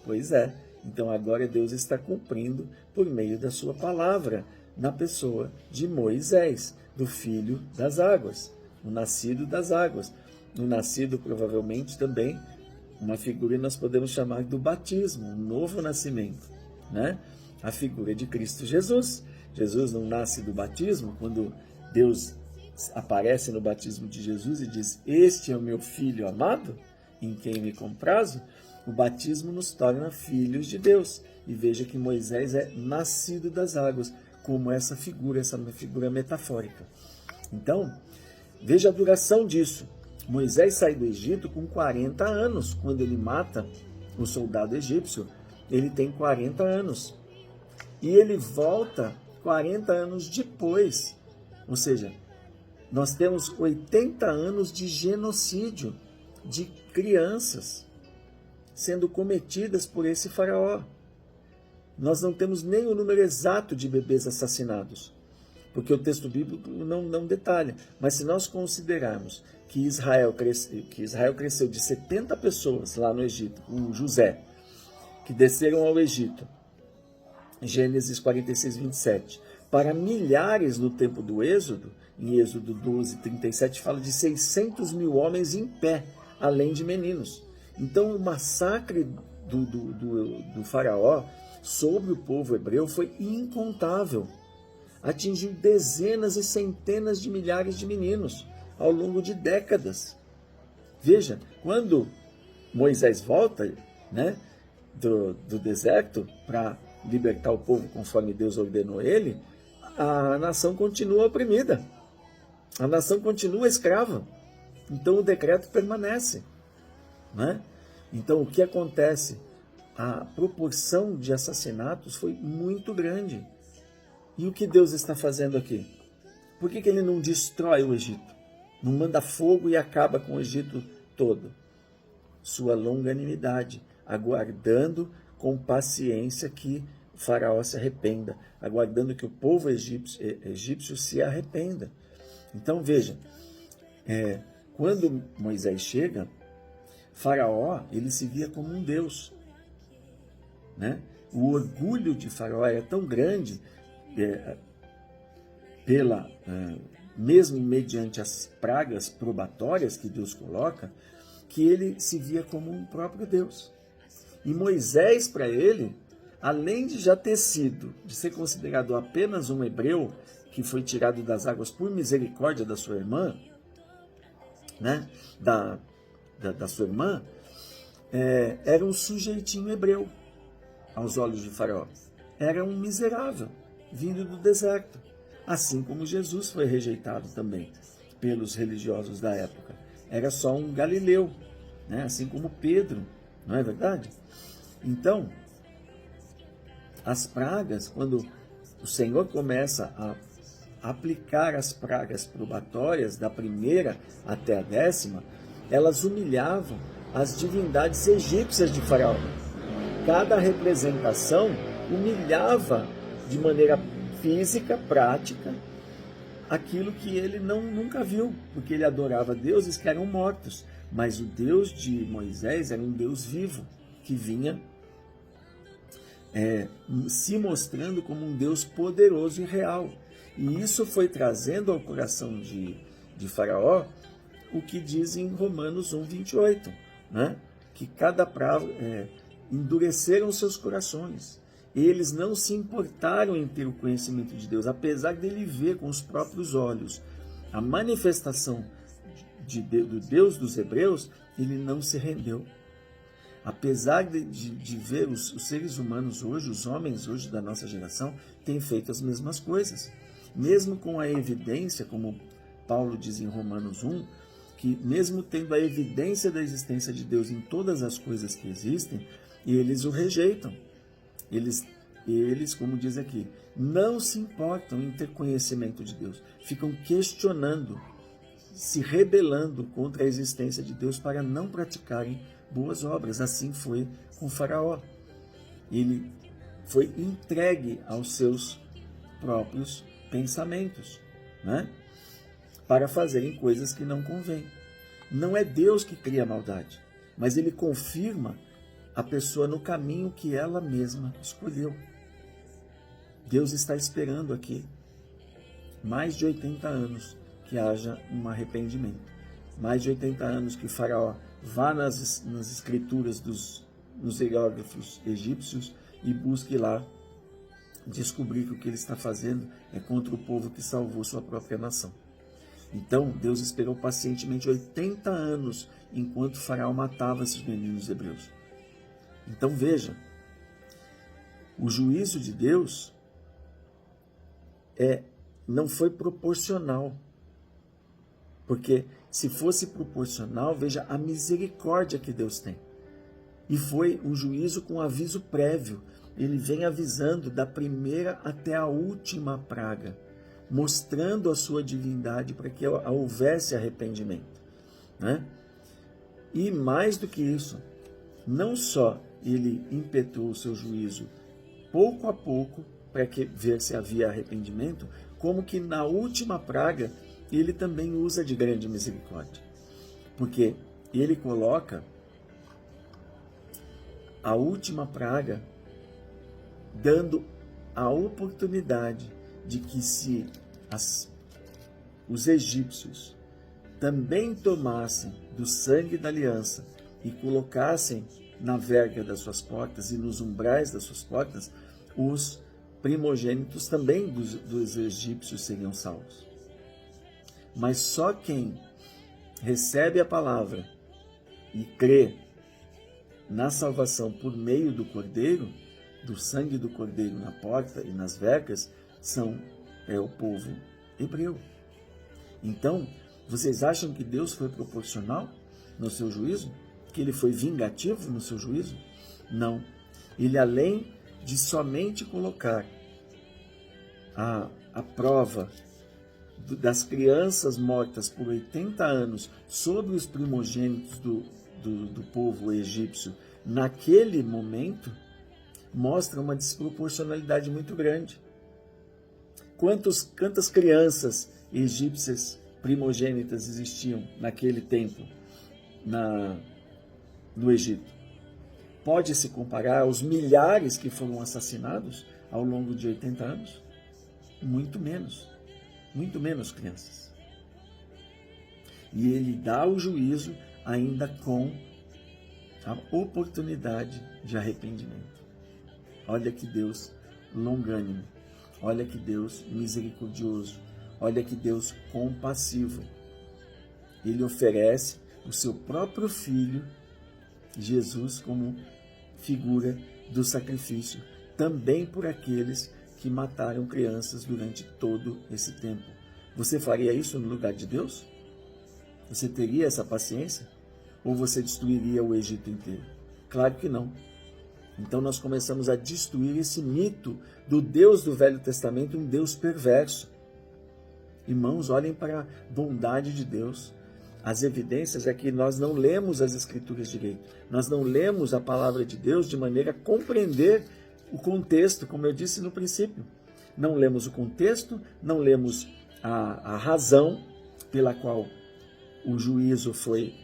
Pois é, então agora Deus está cumprindo por meio da sua palavra, na pessoa de Moisés, do filho das águas, o nascido das águas. O nascido, provavelmente, também, uma figura que nós podemos chamar do batismo, um novo nascimento, A figura de Cristo Jesus. Jesus não nasce do batismo, quando Deus aparece no batismo de Jesus e diz: este é o meu filho amado, em quem me comprazo. O batismo nos torna filhos de Deus. E veja que Moisés é nascido das águas, como essa figura metafórica. Então, veja a duração disso. Moisés sai do Egito com 40 anos. Quando ele mata o soldado egípcio, ele tem 40 anos. E ele volta 40 anos depois. Ou seja, nós temos 80 anos de genocídio de crianças sendo cometidas por esse faraó. Nós não temos nem o número exato de bebês assassinados, porque o texto bíblico não detalha. Mas se nós considerarmos que Israel cresceu de 70 pessoas lá no Egito, com José, que desceram ao Egito, Gênesis 46, 27, para milhares no tempo do Êxodo, em Êxodo 12, 37, fala de 600 mil homens em pé, além de meninos. Então o massacre do faraó sobre o povo hebreu foi incontável. Atingiu dezenas e centenas de milhares de meninos, ao longo de décadas. Veja, quando Moisés volta, né, do deserto para libertar o povo conforme Deus ordenou ele, a nação continua oprimida, a nação continua escrava, então o decreto permanece, né? Então o que acontece? A proporção de assassinatos foi muito grande. E o que Deus está fazendo aqui? Por que ele não destrói o Egito? Não manda fogo e acaba com o Egito todo? Sua longanimidade, aguardando com paciência que o faraó se arrependa, aguardando que o povo egípcio se arrependa. Então veja, quando Moisés chega, Faraó, ele se via como um deus, né? O orgulho de Faraó era tão grande, mesmo mediante as pragas probatórias que Deus coloca, que ele se via como um próprio Deus. E Moisés, para ele, além de já ter sido, de ser considerado apenas um hebreu que foi tirado das águas por misericórdia da sua irmã, né? Da sua irmã, era um sujeitinho hebreu aos olhos de Faraó. Era um miserável, vindo do deserto. Assim como Jesus foi rejeitado também pelos religiosos da época. Era só um galileu, né? Assim como Pedro, não é verdade? Então, as pragas, quando o Senhor começa a aplicar as pragas probatórias, da primeira até a 10ª, elas humilhavam as divindades egípcias de Faraó. Cada representação humilhava de maneira física, prática, aquilo que ele nunca viu, porque ele adorava deuses que eram mortos. Mas o Deus de Moisés era um Deus vivo, que vinha se mostrando como um Deus poderoso e real. E isso foi trazendo ao coração de Faraó o que diz em Romanos 1:28, né? Que cada praga endureceram seus corações. Eles não se importaram em ter o conhecimento de Deus, apesar dele ver com os próprios olhos a manifestação do Deus dos hebreus, ele não se rendeu. Apesar de ver os seres humanos hoje, os homens hoje da nossa geração, têm feito as mesmas coisas. Mesmo com a evidência, como Paulo diz em Romanos 1, que mesmo tendo a evidência da existência de Deus em todas as coisas que existem, eles o rejeitam. Eles, como diz aqui, não se importam em ter conhecimento de Deus. Ficam questionando, se rebelando contra a existência de Deus para não praticarem boas obras. Assim foi com Faraó. Ele foi entregue aos seus próprios pensamentos, né? Para fazerem coisas que não convêm. Não é Deus que cria a maldade, mas ele confirma a pessoa no caminho que ela mesma escolheu. Deus está esperando aqui mais de 80 anos que haja um arrependimento. Mais de 80 anos que Faraó vá nas escrituras nos hieróglifos egípcios e busque lá descobrir que o que ele está fazendo é contra o povo que salvou sua própria nação. Então, Deus esperou pacientemente 80 anos enquanto Faraó matava esses meninos hebreus. Então veja, o juízo de Deus não foi proporcional. Porque se fosse proporcional, veja a misericórdia que Deus tem. E foi um juízo com aviso prévio. Ele vem avisando da primeira até a última praga, mostrando a sua divindade para que houvesse arrependimento, né? E mais do que isso, não só ele impetrou o seu juízo pouco a pouco para ver se havia arrependimento, como que na última praga ele também usa de grande misericórdia. Porque ele coloca a última praga dando a oportunidade de que se os egípcios também tomassem do sangue da aliança e colocassem na verga das suas portas e nos umbrais das suas portas, os primogênitos também dos egípcios seriam salvos. Mas só quem recebe a palavra e crê na salvação por meio do Cordeiro, do sangue do Cordeiro na porta e nas vergas, é o povo hebreu. Então, vocês acham que Deus foi proporcional no seu juízo? Que ele foi vingativo no seu juízo? Não. Ele, além de somente colocar a prova das crianças mortas por 80 anos sobre os primogênitos do povo egípcio naquele momento, mostra uma desproporcionalidade muito grande. Quantas crianças egípcias primogênitas existiam naquele tempo no Egito? Pode se comparar aos milhares que foram assassinados ao longo de 80 anos? Muito menos crianças. E ele dá o juízo ainda com a oportunidade de arrependimento. Olha que Deus longânimo, olha que Deus misericordioso, olha que Deus compassivo. Ele oferece o seu próprio Filho, Jesus, como figura do sacrifício, também por aqueles que mataram crianças durante todo esse tempo. Você faria isso no lugar de Deus? Você teria essa paciência? Ou você destruiria o Egito inteiro? Claro que não. Então nós começamos a destruir esse mito do Deus do Velho Testamento, um Deus perverso. Irmãos, olhem para a bondade de Deus. As evidências é que nós não lemos as Escrituras direito. Nós não lemos a palavra de Deus de maneira a compreender o contexto, como eu disse no princípio. Não lemos o contexto, não lemos a razão pela qual o juízo foi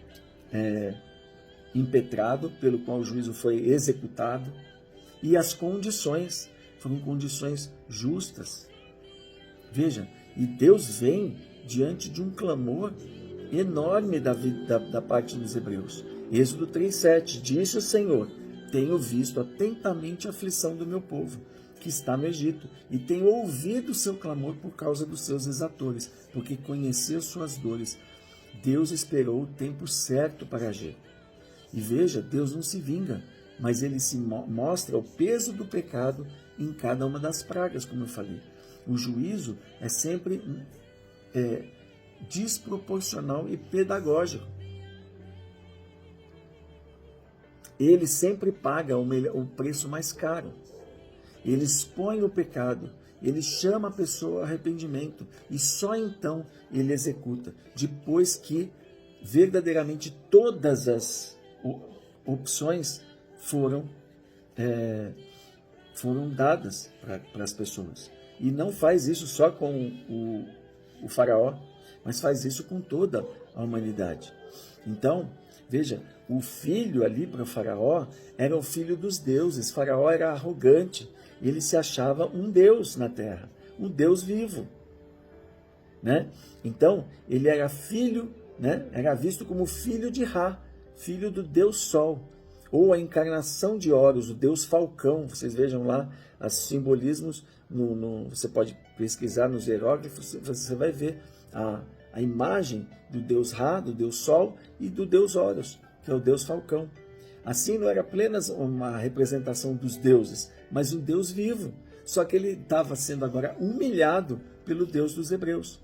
impetrado, pelo qual o juízo foi executado, e as condições foram condições justas. Veja, e Deus vem diante de um clamor enorme da parte dos hebreus. Êxodo 3,7, disse o Senhor: tenho visto atentamente a aflição do meu povo, que está no Egito, e tenho ouvido o seu clamor por causa dos seus exatores, porque conheceu suas dores. Deus esperou o tempo certo para agir. E veja, Deus não se vinga, mas ele se mostra o peso do pecado em cada uma das pragas, como eu falei. O juízo é sempre desproporcional e pedagógico. Ele sempre paga o preço mais caro. Ele expõe o pecado, ele chama a pessoa ao arrependimento e só então ele executa, depois que verdadeiramente todas as opções foram dadas para as pessoas. E não faz isso só com o faraó, mas faz isso com toda a humanidade. Então, veja, o filho ali para o faraó era o filho dos deuses. Faraó era arrogante, ele se achava um deus na terra, um deus vivo, né? Então, ele era filho, né? Era visto como filho de Ra, filho do deus Sol, ou a encarnação de Horus, o deus falcão. Vocês vejam lá os simbolismos, você pode pesquisar nos hieróglifos, você vai ver a imagem do deus Ra, do deus Sol e do deus Horus, que é o deus falcão. Assim, não era apenas uma representação dos deuses, mas um Deus vivo. Só que ele estava sendo agora humilhado pelo Deus dos hebreus.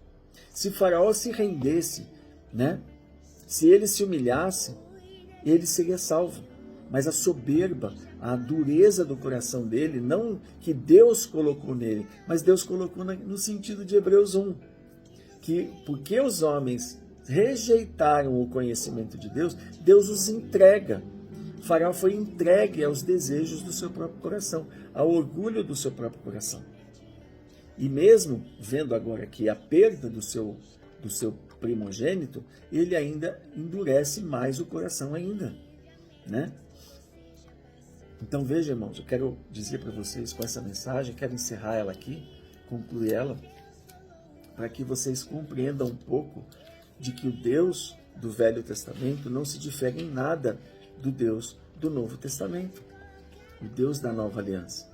Se Faraó se rendesse, né? Se ele se humilhasse, ele seria salvo. Mas a soberba, a dureza do coração dele, não que Deus colocou nele, mas Deus colocou no sentido de Hebreus 1. Que porque os homens rejeitaram o conhecimento de Deus, Deus os entrega. Faraó foi entregue aos desejos do seu próprio coração, ao orgulho do seu próprio coração. E mesmo vendo agora que a perda do seu primogênito, ele ainda endurece mais o coração ainda, né? Então veja, irmãos, eu quero dizer para vocês com essa mensagem, quero encerrar ela aqui, concluir ela, para que vocês compreendam um pouco de que o Deus do Velho Testamento não se difere em nada do Deus do Novo Testamento, o Deus da Nova Aliança.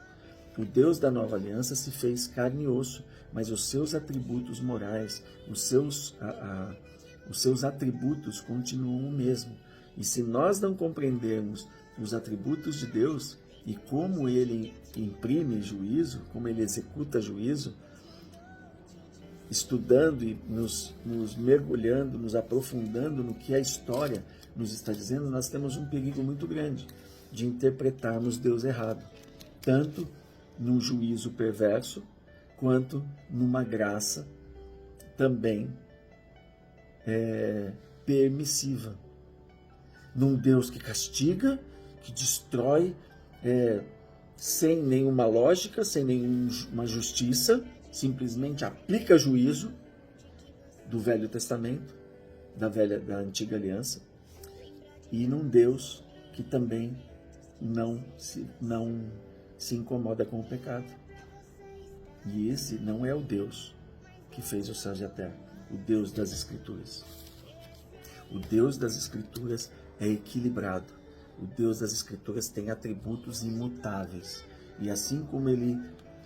O Deus da Nova Aliança se fez carne e osso, mas os seus atributos morais, os seus atributos continuam o mesmo. E se nós não compreendermos os atributos de Deus e como ele imprime juízo, como ele executa juízo, estudando e nos mergulhando, nos aprofundando no que a história nos está dizendo, nós temos um perigo muito grande de interpretarmos Deus errado, tanto num juízo perverso, quanto numa graça também permissiva. Num Deus que castiga, que destrói, sem nenhuma lógica, sem nenhuma justiça, simplesmente aplica juízo do Velho Testamento, da Antiga Aliança, e num Deus que também não se incomoda com o pecado. E esse não é o Deus que fez os céus e a terra, o Deus das Escrituras. O Deus das Escrituras é equilibrado. O Deus das Escrituras tem atributos imutáveis. E assim como ele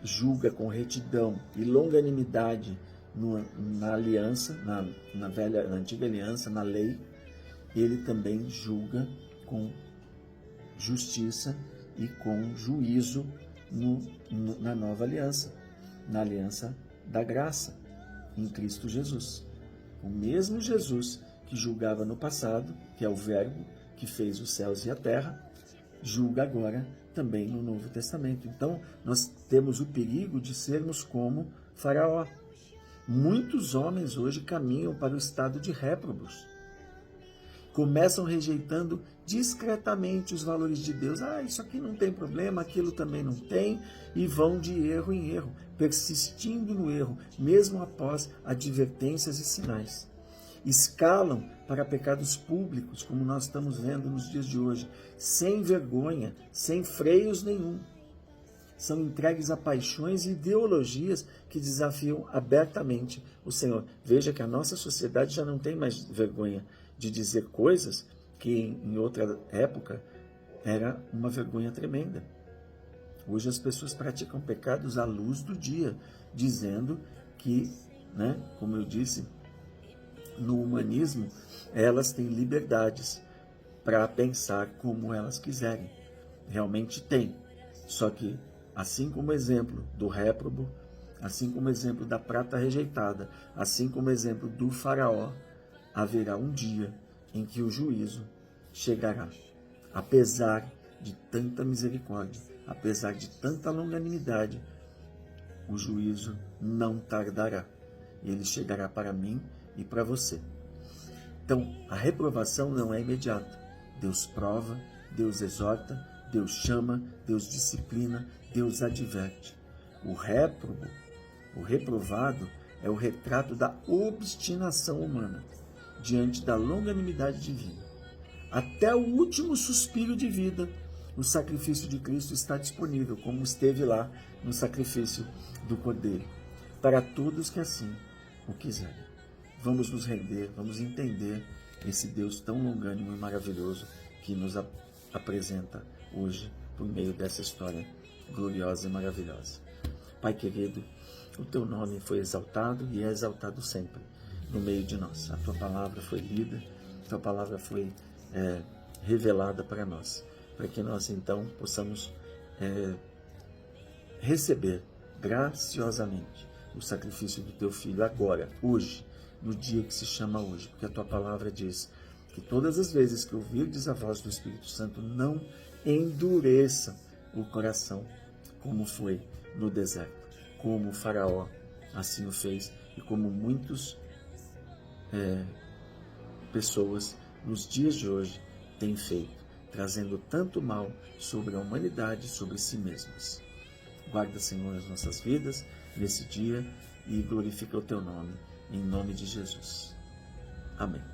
julga com retidão e longanimidade na aliança, na Antiga Aliança, na lei, ele também julga com justiça e com juízo na nova aliança, na aliança da graça, em Cristo Jesus. O mesmo Jesus que julgava no passado, que é o Verbo que fez os céus e a terra, julga agora também no Novo Testamento. Então, nós temos o perigo de sermos como Faraó. Muitos homens hoje caminham para o estado de réprobos. Começam rejeitando discretamente os valores de Deus. Isso aqui não tem problema, aquilo também não tem, e vão de erro em erro, persistindo no erro, mesmo após advertências e sinais. Escalam para pecados públicos, como nós estamos vendo nos dias de hoje, sem vergonha, sem freios nenhum. São entregues a paixões e ideologias que desafiam abertamente o Senhor. Veja que a nossa sociedade já não tem mais vergonha de dizer coisas que em outra época era uma vergonha tremenda. Hoje as pessoas praticam pecados à luz do dia, dizendo que, como eu disse, no humanismo, elas têm liberdades para pensar como elas quiserem. Realmente tem. Só que, assim como o exemplo do réprobo, assim como o exemplo da prata rejeitada, assim como o exemplo do Faraó, haverá um dia em que o juízo chegará. Apesar de tanta misericórdia, apesar de tanta longanimidade, o juízo não tardará. Ele chegará para mim e para você. Então, a reprovação não é imediata. Deus prova, Deus exorta, Deus chama, Deus disciplina, Deus adverte. O réprobo, o reprovado, é o retrato da obstinação humana diante da longanimidade divina. Até o último suspiro de vida, o sacrifício de Cristo está disponível, como esteve lá no sacrifício do Cordeiro, para todos que assim o quiserem. Vamos nos render, vamos entender esse Deus tão longânimo e maravilhoso que nos apresenta hoje por meio dessa história gloriosa e maravilhosa. Pai querido, o teu nome foi exaltado e é exaltado sempre no meio de nós. A tua palavra foi lida, a tua palavra foi revelada para nós, para que nós então possamos receber graciosamente o sacrifício do teu Filho agora, hoje, no dia que se chama hoje, porque a tua palavra diz que todas as vezes que ouvirdes a voz do Espírito Santo, não endureça o coração, como foi no deserto, como o Faraó assim o fez e como muitas pessoas nos dias de hoje têm feito, trazendo tanto mal sobre a humanidade, sobre si mesmas. Guarda, Senhor, as nossas vidas nesse dia e glorifica o teu nome, em nome de Jesus. Amém.